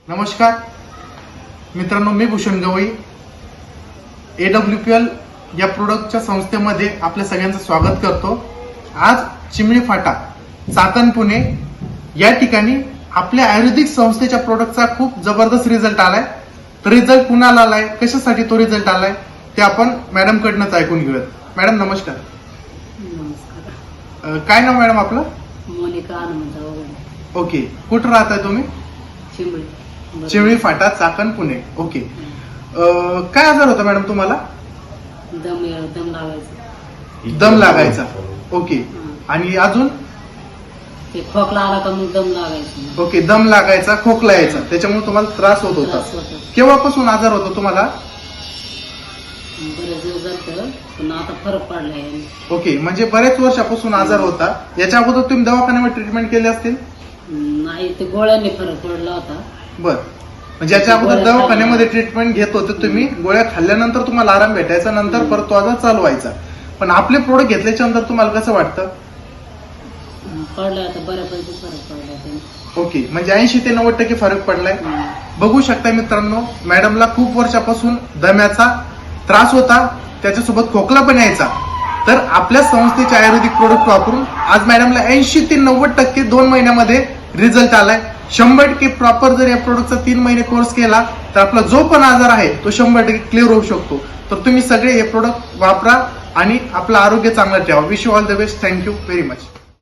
नमस्कार मित्रांनो, मी भूषण गवई AWPL या प्रोडक्टच्या संस्थेमध्ये आपल्या सगळ्यांचं स्वागत करतो। आज चिमणी फाटा चाकण पुणे या ठिकाणी आपल्या आयुर्वेदिक संस्थेच्या प्रोडक्टचा खूप जबरदस्त रिझल्ट आलाय। तर रिझल्ट कुणाला आलाय, कशासाठी तो रिझल्ट आलाय ते आपण मॅडम कडनंच ऐकून घेऊयात। मॅडम नमस्कार। नमस्कार। काय नाव मॅडम आपलं? मोनिका हनुमंतराव। ओके, कुठं राहताय तुम्ही? चिमणी फाटा चाकण पुणे। ओके, काय आजार होता मॅडम तुम्हाला? दम लागायचा। ओके, आणि अजून? खोकला आला का मग दम लागायचा। ओके, दम लागायचा, खोकला यायचा, त्याच्यामुळे तुम्हाला त्रास होत होता। केव्हापासून आजार होता तुम्हाला? बरेच दिवस झाले पण आता फरक पडलाय। ओके, म्हणजे बरेच वर्षापासून आजार होता। याच्या अगोदर तुम्ही दवाखान्यामध्ये ट्रीटमेंट केली असतील? नाही, ते गोळ्यांनी फरक पडला होता। बर, म्हणजे याच्या अगोदर दवाखान्यामध्ये ट्रीटमेंट घेत होते तुम्ही, गोळ्या खाल्ल्यानंतर तुम्हाला आराम भेटायचा, नंतर परत तो आजार चालू व्हायचा। पण आपले प्रोडक्ट घेतल्याच्या नंतर तुम्हाला कसं वाटतं? पडला आता बऱ्यापैकी फरक पडला। ओके, म्हणजे 80 ते 90% फरक पडलाय। बघू शकता मित्रांनो, मॅडमला खूप वर्षापासून दम्याचा त्रास होता, त्याच्यासोबत खोकला पण यायचा। तर आपल्या संस्थेचे आयुर्वेदिक प्रोडक्ट वापरून आज मॅडमला 80 ते 90% 2 महिन्यामध्ये रिझल्ट आलाय। 100% प्रॉपर जर या प्रोडक्टचा 3 महिने कोर्स केला तर आपला जो पण आजार आहे तो 100% क्लिअर होऊ शकतो। तर तुम्ही सगळे हे प्रोडक्ट वापरा आणि आपलं आरोग्य चांगलं ठेवा। Wish you all the best. Thank you very much.